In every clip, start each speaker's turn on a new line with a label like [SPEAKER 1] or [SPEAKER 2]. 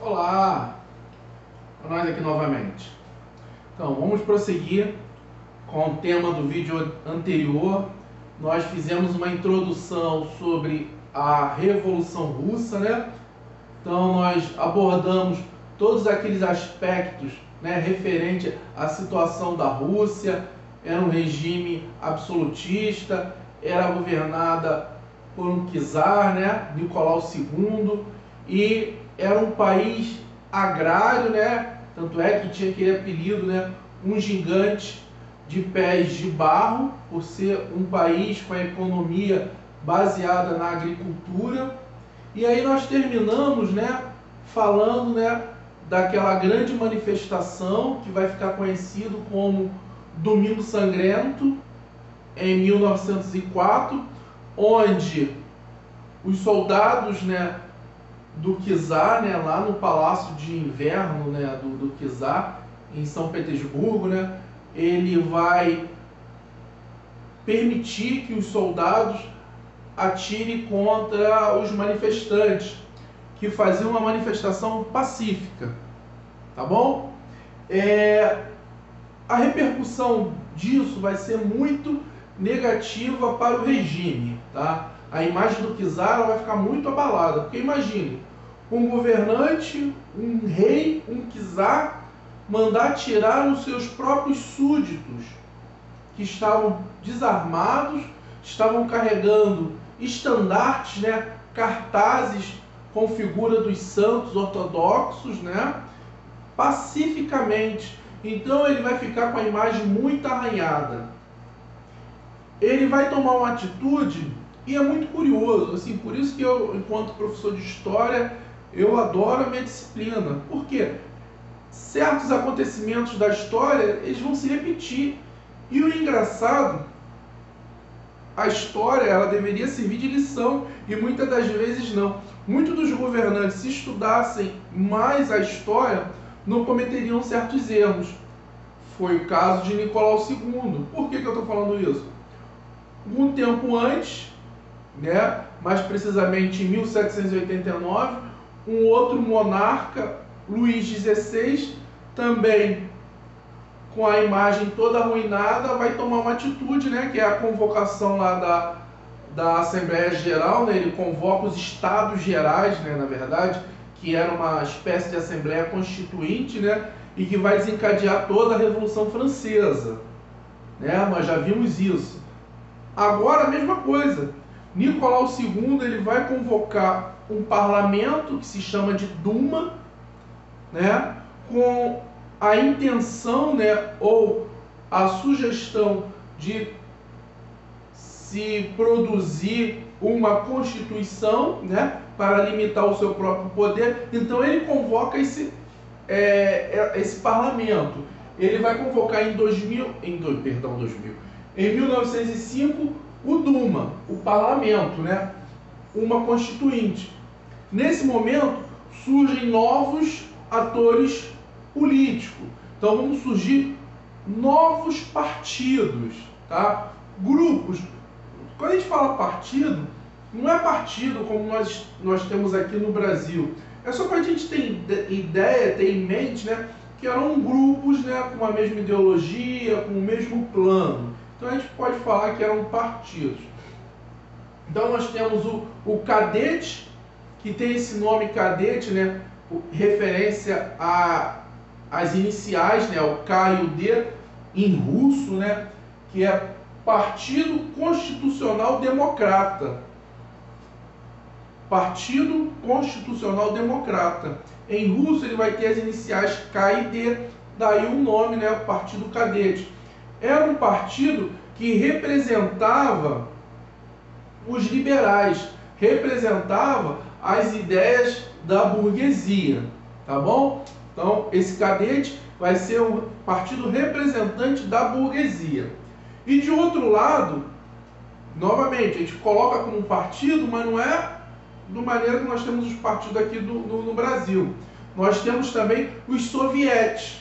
[SPEAKER 1] Olá, nós aqui novamente. Então, vamos prosseguir com o tema do vídeo anterior. Nós fizemos uma introdução sobre a Revolução Russa, né? Então, nós abordamos todos aqueles aspectos, né, referente à situação da Rússia. Era um regime absolutista, era governada por um czar, né, Nicolau II, e era um país agrário, né? Tanto é que tinha aquele apelido, né, um gigante de pés de barro, por ser um país com a economia baseada na agricultura. E aí nós terminamos, né, falando, né, daquela grande manifestação que vai ficar conhecido como Domingo Sangrento, em 1904, onde os soldados, né, do czar, né, lá no Palácio de Inverno, né, do czar, em São Petersburgo, né, ele vai permitir que os soldados atirem contra os manifestantes, que faziam uma manifestação pacífica, tá bom? A repercussão disso vai ser muito negativa para o regime, tá? A imagem do czar vai ficar muito abalada, porque imagine, um governante, um rei, um czar, mandar atirar nos seus próprios súditos, que estavam desarmados, estavam carregando estandartes, né, cartazes com figura dos santos ortodoxos, né, pacificamente. Então ele vai ficar com a imagem muito arranhada. Ele vai tomar uma atitude, e é muito curioso, assim, por isso que eu, enquanto professor de história, eu adoro a minha disciplina. Por quê? Certos acontecimentos da história, eles vão se repetir. E o engraçado, a história, ela deveria servir de lição, e muitas das vezes não. Muitos dos governantes, se estudassem mais a história, não cometeriam certos erros. Foi o caso de Nicolau II. Por que eu estou falando isso? Um tempo antes, né, mais precisamente em 1789, um outro monarca, Luís XVI, também com a imagem toda arruinada, vai tomar uma atitude, né, que é a convocação lá da Assembleia Geral, né, ele convoca os Estados Gerais, né, na verdade, que era uma espécie de Assembleia Constituinte, né, e que vai desencadear toda a Revolução Francesa, né, nós já vimos isso. Agora a mesma coisa, Nicolau II ele vai convocar um parlamento que se chama de Duma, né, com a intenção, né, ou a sugestão de se produzir uma constituição, né, para limitar o seu próprio poder. Então ele convoca esse parlamento. Ele vai convocar em 1905 o Duma, o parlamento, né, uma constituinte. Nesse momento surgem novos atores políticos. Então vão surgir novos partidos, tá? Grupos. Quando a gente fala partido, não é partido como nós temos aqui no Brasil. É só para a gente ter ideia, ter em mente, né, que eram grupos, né, com a mesma ideologia, com o mesmo plano. Então a gente pode falar que eram partidos. Então nós temos o cadete, que tem esse nome cadete, né, referência às iniciais, né, o K e o D, em russo, né, que é Partido Constitucional Democrata. Partido Constitucional Democrata. Em russo ele vai ter as iniciais K e D, daí o nome, né, o Partido Cadete. Era um partido que representava os liberais, representava as ideias da burguesia, tá bom? Então, esse cadete vai ser um partido representante da burguesia. E de outro lado, novamente, a gente coloca como um partido, mas não é da maneira que nós temos os partidos aqui no Brasil. Nós temos também os sovietes.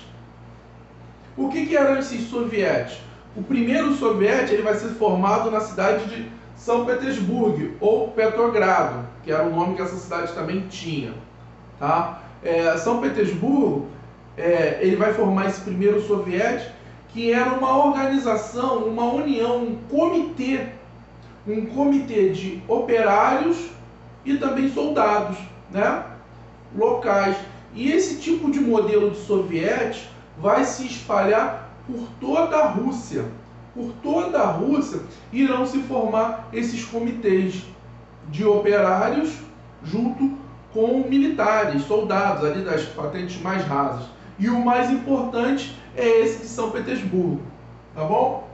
[SPEAKER 1] O que eram esses sovietes? O primeiro soviete ele vai ser formado na cidade de São Petersburgo, ou Petrogrado, que era o nome que essa cidade também tinha. Tá? São Petersburgo, ele vai formar esse primeiro soviético, que era uma organização, uma união, um comitê de operários e também soldados, né, locais. E esse tipo de modelo de soviético vai se espalhar por toda a Rússia. Por toda a Rússia irão se formar esses comitês de operários junto com militares, soldados ali das patentes mais rasas. E o mais importante é esse de São Petersburgo, tá bom?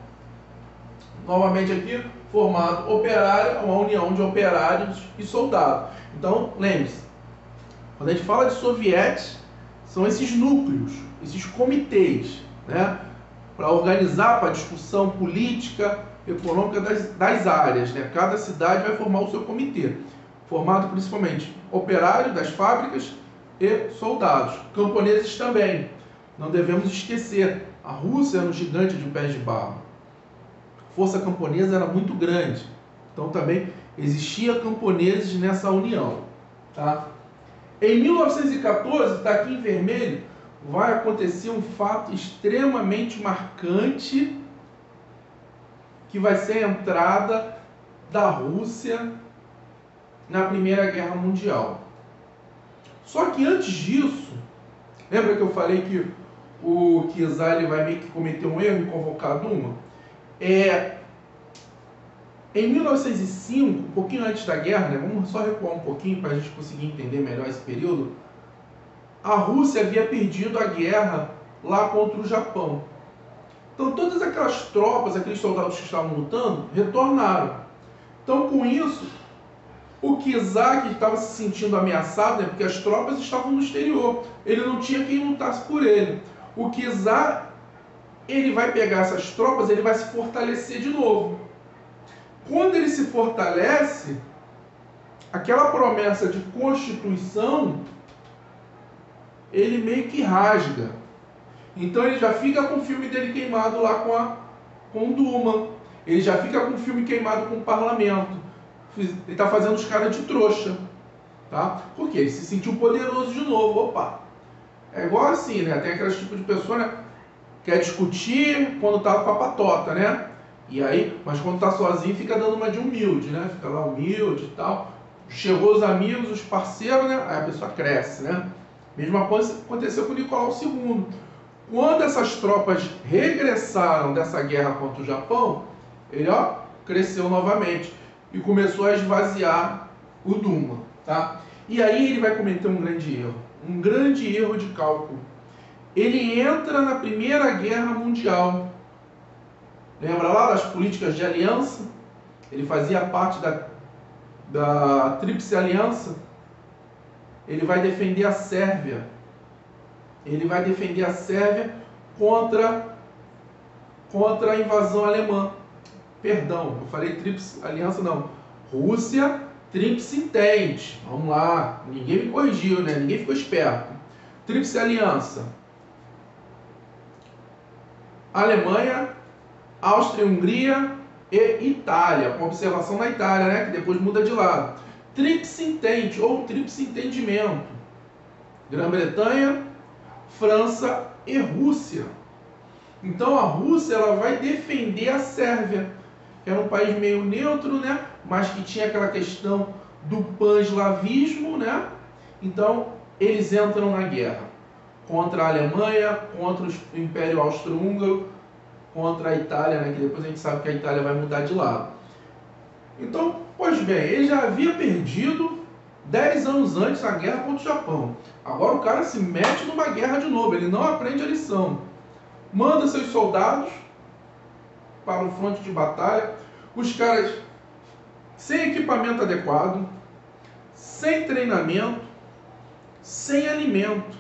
[SPEAKER 1] Novamente aqui, formado operário, uma união de operários e soldados. Então, lembre-se, quando a gente fala de sovietes, são esses núcleos, esses comitês, né, para organizar, para discussão política, econômica das áreas, né? Cada cidade vai formar o seu comitê, formado principalmente operários das fábricas e soldados, camponeses também. Não devemos esquecer, a Rússia era um gigante de pés de barro. A força camponesa era muito grande, então também existia camponeses nessa união. Tá? Em 1914, está aqui em vermelho, vai acontecer um fato extremamente marcante, que vai ser a entrada da Rússia na Primeira Guerra Mundial. Só que antes disso, lembra que eu falei que o Czar ele vai meio que cometer um erro em convocar a Duma? Em 1905, um pouquinho antes da guerra, né, vamos só recuar um pouquinho para a gente conseguir entender melhor esse período, a Rússia havia perdido a guerra lá contra o Japão. Então todas aquelas tropas, aqueles soldados que estavam lutando, retornaram. Então com isso, o Czar, que estava se sentindo ameaçado, né, porque as tropas estavam no exterior, ele não tinha quem lutasse por ele. O Czar, ele vai pegar essas tropas, ele vai se fortalecer de novo. Quando ele se fortalece, aquela promessa de constituição, ele meio que rasga. Então ele já fica com o filme dele queimado lá com o Duma. Ele já fica com o filme queimado com o parlamento. Ele está fazendo os caras de trouxa. Tá? Porque ele se sentiu poderoso de novo. Opa! É igual assim, né? Tem aqueles tipos de pessoa, né? Quer discutir quando tá com a patota, né? E aí, mas quando tá sozinho fica dando uma de humilde, né? Fica lá humilde e tal. Chegou os amigos, os parceiros, né? Aí a pessoa cresce, né? Mesma coisa aconteceu com Nicolau II. Quando essas tropas regressaram dessa guerra contra o Japão, ele cresceu novamente e começou a esvaziar o Duma. Tá? E aí ele vai cometer um grande erro de cálculo. Ele entra na Primeira Guerra Mundial. Lembra lá das políticas de aliança? Ele fazia parte da Tríplice Aliança. Ele vai defender a Sérvia. Ele vai defender a Sérvia contra a invasão alemã. Perdão, eu falei Tríplice Aliança, não. Rússia, Tríplice Entente. Vamos lá, ninguém me corrigiu, né? Ninguém ficou esperto. Tríplice Aliança. Alemanha, Áustria, Hungria e Itália. Com observação na Itália, né? Que depois muda de lado. Tríplice Entente ou Tríplice Entendimento. Grã-Bretanha, França e Rússia. Então a Rússia ela vai defender a Sérvia, que era um país meio neutro, né? Mas que tinha aquela questão do pan-eslavismo, né? Então eles entram na guerra contra a Alemanha, contra o Império Austro-Húngaro, contra a Itália, né? Que depois a gente sabe que a Itália vai mudar de lado. Então, pois bem, ele já havia perdido 10 anos antes a guerra contra o Japão. Agora o cara se mete numa guerra de novo, ele não aprende a lição. Manda seus soldados para o fronte de batalha, os caras sem equipamento adequado, sem treinamento, sem alimento.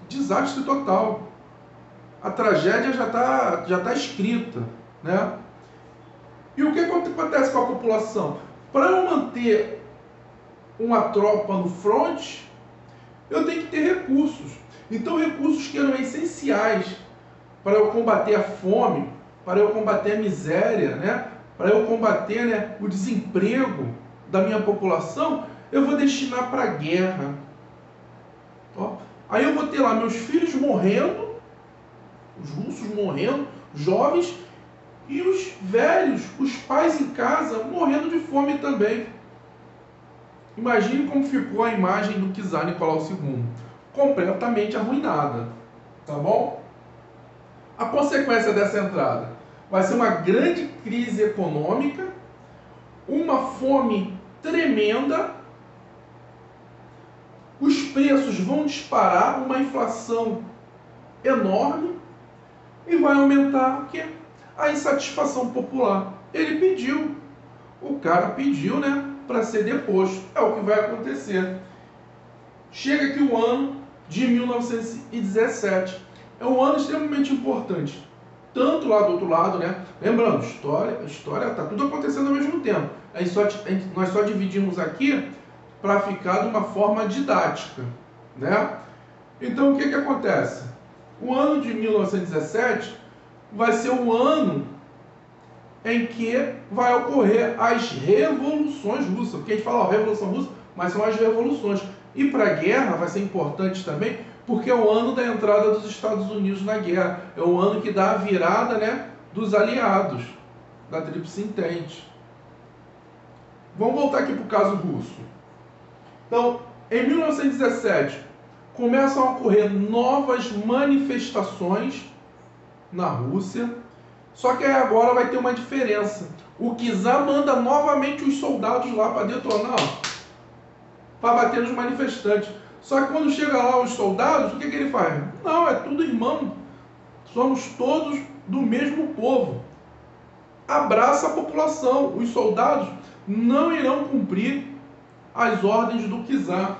[SPEAKER 1] Desastre total. A tragédia já tá escrita, né? E o que acontece com a população? Para eu manter uma tropa no fronte, eu tenho que ter recursos. Então, recursos que eram essenciais para eu combater a fome, para eu combater a miséria, né? para eu combater, né, o desemprego da minha população, eu vou destinar para a guerra. Ó, aí eu vou ter lá meus filhos morrendo, os russos morrendo, jovens, e os velhos, os pais em casa, morrendo de fome também. Imagine como ficou a imagem do czar Nicolau II. Completamente arruinada. Tá bom? A consequência dessa entrada vai ser uma grande crise econômica, uma fome tremenda, os preços vão disparar, uma inflação enorme, e vai aumentar o quê? A insatisfação popular. Ele pediu, o cara pediu, né, para ser deposto. É o que vai acontecer. Chega aqui o ano de 1917. É um ano extremamente importante. Tanto lá do outro lado, né? Lembrando, história está tudo acontecendo ao mesmo tempo. Nós só dividimos aqui para ficar de uma forma didática, né? Então o que acontece? O ano de 1917 vai ser um ano em que vai ocorrer as revoluções russas. Porque a gente fala, ó, Revolução Russa, mas são as revoluções. E para a guerra vai ser importante também, porque é o ano da entrada dos Estados Unidos na guerra. É o ano que dá a virada, né, dos aliados, da Tríplice Entente. Vamos voltar aqui para o caso russo. Então, em 1917, começam a ocorrer novas manifestações na Rússia, só que agora vai ter uma diferença. O czar manda novamente os soldados lá para detonar, para bater nos manifestantes. Só que quando chega lá os soldados, o que ele faz? Não, é tudo irmão. Somos todos do mesmo povo. Abraça a população. Os soldados não irão cumprir as ordens do czar.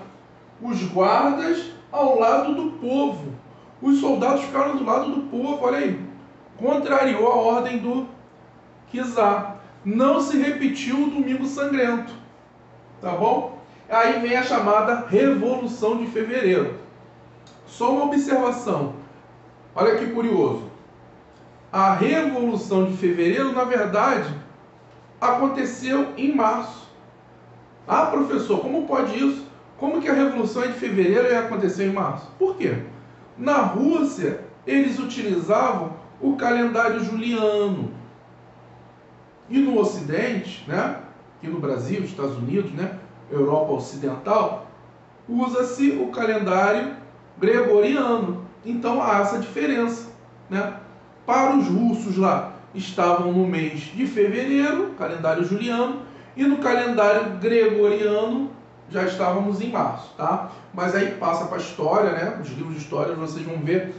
[SPEAKER 1] Os guardas ao lado do povo. Os soldados ficaram do lado do povo, olha aí. Contrariou a ordem do czar. Não se repetiu o Domingo Sangrento. Tá bom? Aí vem a chamada Revolução de Fevereiro. Só uma observação. Olha que curioso. A Revolução de Fevereiro, na verdade, aconteceu em março. Ah, professor, como pode isso? Como que a Revolução de Fevereiro ia acontecer em março? Por quê? Na Rússia, eles utilizavam o calendário juliano. E no Ocidente, né, aqui no Brasil, Estados Unidos, né, Europa Ocidental, usa-se o calendário gregoriano. Então há essa diferença, né? Para os russos lá, estavam no mês de fevereiro, calendário juliano, e no calendário gregoriano já estávamos em março, tá? Mas aí passa para a história, né? Os livros de história, vocês vão ver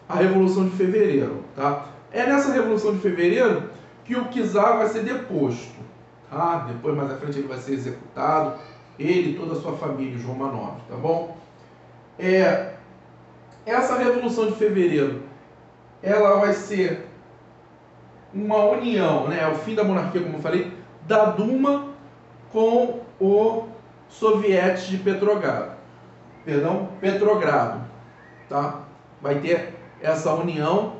[SPEAKER 1] a Revolução de Fevereiro, tá? É nessa Revolução de Fevereiro que o czar vai ser deposto, tá? Depois, mais à frente, ele vai ser executado, ele e toda a sua família, os Romanov, tá bom? Essa Revolução de Fevereiro, ela vai ser uma união, né? O fim da monarquia, como eu falei, da Duma com o Soviético de Petrogrado. Petrogrado, tá? Vai ter essa união.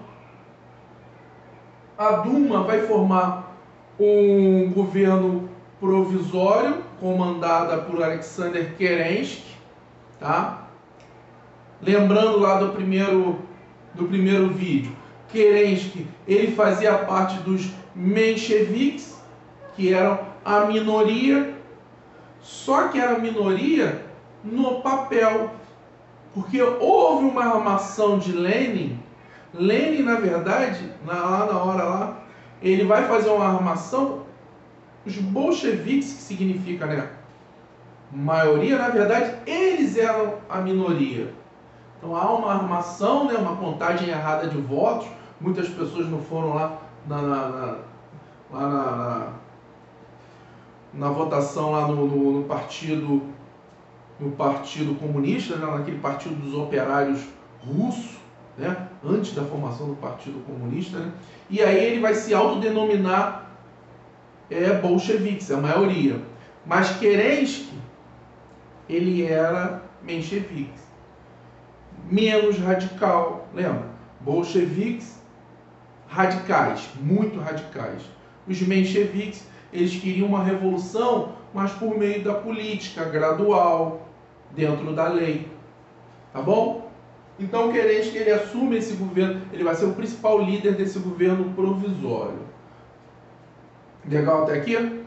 [SPEAKER 1] A Duma vai formar um governo provisório comandada por Alexander Kerensky, tá? Lembrando lá do primeiro vídeo, Kerensky, ele fazia parte dos mencheviques, que eram a minoria, só que era minoria no papel, porque houve uma armação de Lenin. Lenin, na verdade, lá na hora lá, ele vai fazer uma armação. Os bolcheviques, que significa, né, maioria, na verdade, eles eram a minoria. Então há uma armação, né, uma contagem errada de votos. Muitas pessoas não foram lá na votação lá no partido comunista, né, naquele partido dos operários russo, né, antes da formação do Partido Comunista, né, e aí ele vai se autodenominar bolcheviques, a maioria. Mas Kerensky, ele era menchevique, menos radical, lembra? Bolcheviques radicais, muito radicais. Os mencheviques, eles queriam uma revolução, mas por meio da política, gradual, dentro da lei. Tá bom? Então, Kerenski, ele assume esse governo, ele vai ser o principal líder desse governo provisório. Legal até aqui?